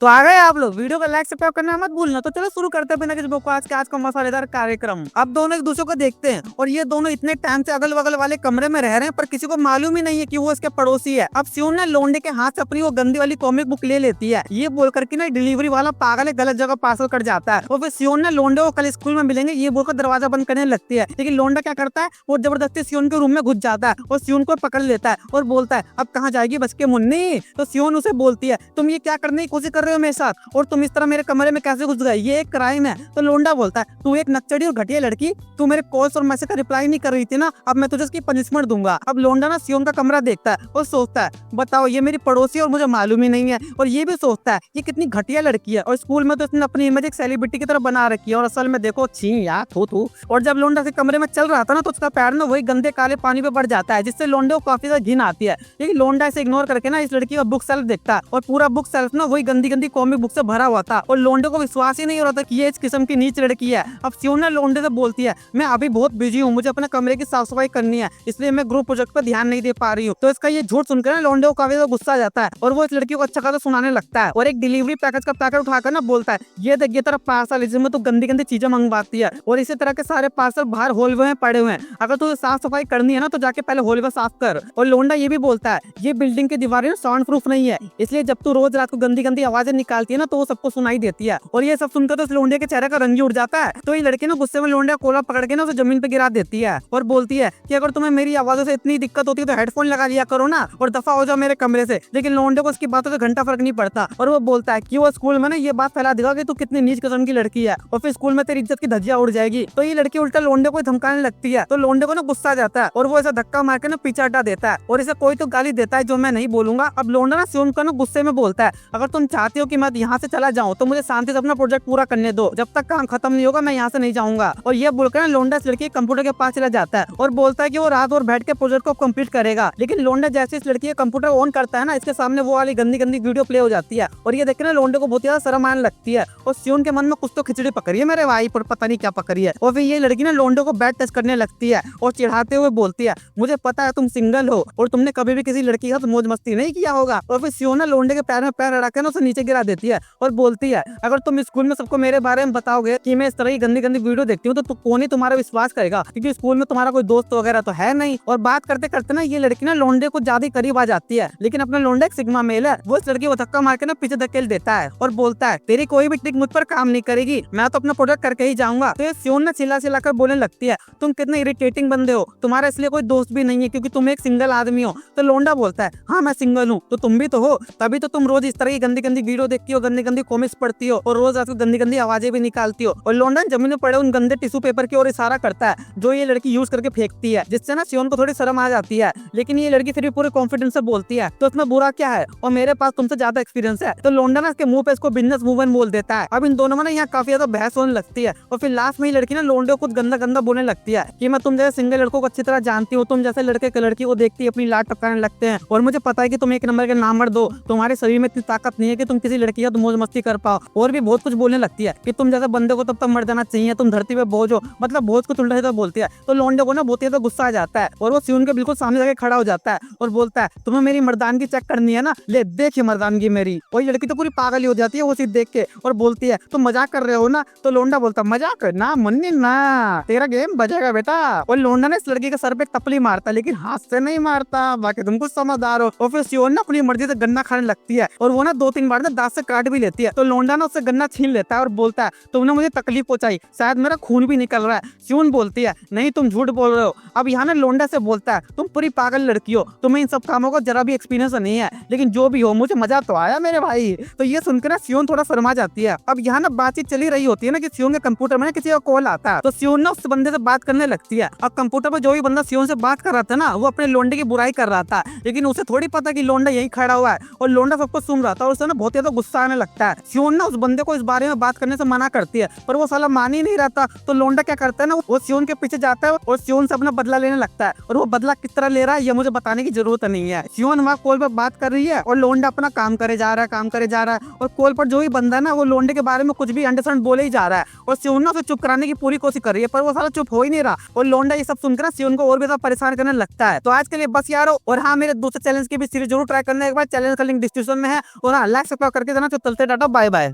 तो आ गए आप लोग। वीडियो को लाइक सब्सक्राइब करना मत भूलना। तो चलो शुरू करते हैं बिना किसी बकवास के आज का मसालेदार कार्यक्रम। अब दोनों एक दूसरे को देखते हैं और ये दोनों इतने टाइम से अगल बगल वाले कमरे में रह रहे हैं पर किसी को मालूम ही नहीं है कि वो इसके पड़ोसी है। अब सियोन ने लोंडे के हाथ से अपनी वो गंदी वाली कॉमिक बुक ले लेती है। ये बोलकर कि ना डिलीवरी वाला पागल है, गलत जगह पार्सल कर जाता है। और फिर सियोन ने लोंडे को कल स्कूल में मिलेंगे ये बोलकर दरवाजा बंद करने लगती है, लेकिन लोंडा क्या करता है, वो जबरदस्ती सियोन के रूम में घुस जाता है और सियोन को पकड़ लेता है और बोलता है अब कहाँ जाएगी बच के मुन्नी। तो सियोन उसे बोलती है तुम ये क्या करने की कोशिश कर रहे हो मेरे साथ, और तुम इस तरह मेरे कमरे में कैसे घुस गए, ये एक क्राइम है। तो लोंडा बोलता है तू एक नक्चड़ी और घटिया लड़की, तू मेरे कॉल्स और मैसेज का रिप्लाई नहीं कर रही थी ना, अब मैं तुझे इसकी पनिशमेंट दूंगा। अब लोंडा ना सियोन का कमरा देखता है और सोचता है बताओ ये मेरी पड़ोसी और मुझे मालूम ही नहीं है। और ये भी सोचता है ये कितनी घटिया लड़की है और स्कूल में तो इसने अपनी इमेज एक सेलिब्रिटी की तरह बना रखी है और असल में देखो छी यार थू थू। और जब लोंडा से कमरे में चल रहा था ना तो उसका पैर ना वही गंदे काले पानी पे बढ़ जाता है, जिससे लोंडे को काफी ज्यादा घिन आती है। लेकिन लोंडा इसे इग्नोर करके ना इस लड़की का बुक सेल्फ देखता है और पूरा बुक सेल्फ ना वही गंदी गंदी कॉमिक बुक से भरा हुआ था और लोंडे को विश्वास ही नहीं हो रहा था कि ये इस किस्म की नीच लड़की है। अब सियोन ने लोंडे से बोलती है मैं अभी बहुत बिजी हूँ, मुझे अपने कमरे की साफ सफाई करनी है, इसलिए मैं ग्रुप प्रोजेक्ट पर ध्यान नहीं दे पा रही हूँ। तो इसका ये झूठ सुनकर ना लोंडे को काफी गुस्सा आ जाता है और वो इस लड़की को अच्छा खासा सुनाने लगता है और एक डिलीवरी पैकेज का पैकेट उठाकर ना बोलता है ये देख ये तेरा पार्सल, इसमें तो गंदी गंदी चीजें मंगवाती है और इसी तरह के सारे पार्सल बाहर हॉलवे में पड़े हुए हैं, अगर तुझे साफ सफाई करनी है ना तो जाके पहले हॉलवे साफ कर। और लोंडा ये भी बोलता है ये बिल्डिंग की दीवारें साउंड प्रूफ नहीं है, इसलिए जब तू रोज रात को गंदी गंदी आवाजें निकालती है ना तो वो सबको सुनाई देती है। और ये सब सुनकर तो लोंडे के चेहरे का रंग ही उड़ जाता है। तो ये लड़की ना गुस्से में लोंडे का कोला पकड़ के ना उसे जमीन पे गिरा देती है और बोलती है कि अगर तुम्हें मेरी आवाजों से इतनी दिक्कत होती है तो हेडफोन लगा लिया करो ना और दफा हो जाओ मेरे कमरे से। लेकिन लोंडे को उसकी बातों से घंटा फर्क नहीं पड़ता और वो बोलता है कि वो स्कूल में ना ये बात फैला देगा कि तू कितनी नीच किस्म की लड़की है और फिर स्कूल में तेरी इज्जत की धज्जियां उड़ जाएगी। तो ये लड़की उल्टा लोंडे को धमकाने लगती है। तो लोंडे को ना गुस्सा आ जाता है और वो ऐसा धक्का मार के ना पीछे हटा देता है और इसे कोई तो गाली देता है जो मैं नहीं बोलूंगा। अब लोंडा ना सियोन को ना गुस्से में बोलता है अगर तुम चाहती हो कि मैं यहाँ से चला जाऊँ तो मुझे शांति से अपना प्रोजेक्ट पूरा करने दो, जब तक काम खत्म नहीं होगा मैं यहाँ से नहीं जाऊंगा। और ये बोलकर ना लोंडा इस लड़की के कंप्यूटर के पास चला जाता है और बोलता है कि वो रात भर बैठ के प्रोजेक्ट को कंप्लीट करेगा। लेकिन लोंडा जैसे इस लड़की का कंप्यूटर ऑन करता है ना इसके सामने वो वाली गंदी गंदी वीडियो प्ले हो जाती है और ये देखकर ना लोंडे को बहुत ज्यादा शर्म आने लगती है और सियोन के मन में कुछ तो खिचड़ी पकड़ी है मेरे भाई पर पता नहीं क्या पकड़ी है। और फिर ये लड़की ना लोंडे को बैड टच करने लगती है और चिढ़ाते हुए बोलती है मुझे पता है तुम सिंगल हो और तुमने कभी भी किसी लड़की के साथ मौज मस्ती नहीं किया होगा। और फिर सियोन ना लोंडे के पैर में पैर अड़ा के ना उसे नीचे गिरा देती है और बोलती है अगर तुम स्कूल में सबको मेरे बारे में बताओगे कि मैं इस तरह की गंदी गंदी वीडियो देखती हूँ तो कौन ही तुम्हारा विश्वास करेगा, क्योंकि स्कूल में तुम्हारा कोई दोस्त वगैरह तो है नहीं। और बात करते करते ना ये लड़की ना लोंडे को ज्यादा करीब आ जाती है, लेकिन अपना लोंडा एक सिग्मा मेल है, वो इस लड़की को धक्का मार के ना पीछे धकेल देता है और बोलता है तेरी कोई भी ट्रिक मुझ पर काम नहीं करेगी, मैं तो अपना प्रोजेक्ट करके ही जाऊंगा। तो ये सियोन ना चिल्ला चिल्ला कर बोलने लगती है तुम कितने इरिटेटिंग बंदे हो, तुम्हारा इसलिए कोई दोस्त भी नहीं है क्योंकि तुम एक सिंगल आदमी हो। तो लोंडा बोलता है हाँ मैं सिंगल हूँ तो तुम भी तो हो, तभी तो तुम रोज इस तरह की गंदी गंदी वीडियो देखती हो, गंदी गंदी कॉमिक्स पढ़ती हो और रोज आपको गंदी गंदी आवाजें भी निकालती हो। और लोंडा जमीन में पड़े उन गंदे टिश्यू पेपर की ओर इशारा करता है जो ये लड़की यूज करके फेंकती है, जिससे ना सियोन को थोड़ी शर्म आ जाती है। लेकिन ये लड़की फिर भी पूरे कॉन्फिडेंस से बोलती है तो इसमें बुरा क्या है और मेरे पास तुमसे ज्यादा एक्सपीरियंस है। तो लोंडा ना इसके मुंह पे इसको बिजनेस वूमन बोल देता है। अब इन दोनों में ना यहाँ काफी ज्यादा बहस होने लगती है और फिर लास्ट में ये लड़की ना लोंडे को कुछ गंदा गंदा बोलने लगती है कि मैं तुम जैसे सिंगल लड़कों को अच्छी तरह जानती हूँ, तुम जैसे लड़के लड़की को देखती अपनी लाट टपकाने लगते हैं और मुझे पता है कि तुम एक नंबर के नाम दो, तुम्हारे शरीर में इतनी ताकत नहीं है कि तुम किसी लड़की का तो मौज मस्ती कर पाओ। और भी बहुत कुछ बोलने लगती है कि तुम जैसे बंदे को तब तक मर जाना चाहिए, तुम धरती पे बोझ हो, मतलब बहुत कुछ उल्टा सीधा बोलती है। तो लोंडे को ना बहुत ज्यादा गुस्सा आ जाता है और वो सियोन के बिल्कुल सामने जाके खड़ा हो जाता है और बोलता है तुम्हें मेरी मर्दानगी चेक करनी है ना, ले देखिए मर्दानगी मेरी। वही लड़की तो पूरी पागल ही हो जाती है वो चीज देख के और बोलती है तुम मजाक कर रहे हो ना। तो लोंडा बोलता मजाक करना मन्नी ना, तेरा गेम बजेगा बेटा। और लोंडा ने इस लड़की के सर पे तपली मारता लेकिन हाथ से नहीं मारता, बाकी तुम कुछ समझदार हो। और फिर सियोन ना अपनी मर्जी से गन्ना खाने लगती है और वो ना 2-3 बार ना दांत से काट भी लेती है। तो लोंडा ना उससे गन्ना छीन लेता है और बोलता है तुमने मुझे तकलीफ पहुंचाई, शायद मेरा खून भी निकल रहा है। सियोन बोलती है नहीं तुम झूठ बोल रहे हो। अब यहाँ ना लोंडा से बोलता है तुम पूरी पागल लड़की हो, तुम्हें इन सब कामों का जरा भी एक्सपीरियंस नहीं है, लेकिन जो भी हो मुझे मजा तो आया मेरे भाई। तो ये सुनकर ना सियोन थोड़ा शर्मा जाती है। अब यहाँ ना बातचीत चली रही होती है ना कि सियोन के कंप्यूटर में किसी का कॉल आता है तो सियोन ना उस बंदे से बात करने लगती है। अब कंप्यूटर पर जो भी बंदा सियोन से बात कर रहा था ना वो अपने लोंडे की बुराई कर रहा था, लेकिन उसे थोड़ी पता कि लोंडा यही खड़ा हुआ है और लोंडा सबको सुन रहा था और उसे ना बहुत ज्यादा गुस्सा आने लगता है। सियोन ना उस बंदे को इस बारे में बात करने से मना करती है पर वो साला मान ही नहीं रहता। तो लोंडा क्या करता है ना वो सियोन के पीछे जाता है और सियोन से अपना बदला लेने लगता है और वो बदला किस तरह ले रहा है ये मुझे बताने की जरूरत नहीं है। सियोन वहाँ कॉल पर बात कर रही है और लोंडा अपना काम करे जा रहा है और कॉल पर जो भी बंदा है ना वो लोंडे के बारे में कुछ भी अंडरस्टैंड बोले ही जा रहा है और सियोन ना उसे चुप कराने की पूरी कोशिश कर रही है पर वो साला चुप हो ही नहीं रहा और लोंडा ये सब सुनकर सियोन को और भी ज्यादा परेशान करने लगता है। तो आज के लिए बस यारो, और हाँ मेरे दूसरे चैलेंज की भी सीरीज जरूर ट्राई करना एक बार, चैलेंज का लिंक डिस्क्रिप्शन में है। और हाँ लाइक सब्सक्राइब करके देना। तो चलते टाटा, बाय बाय।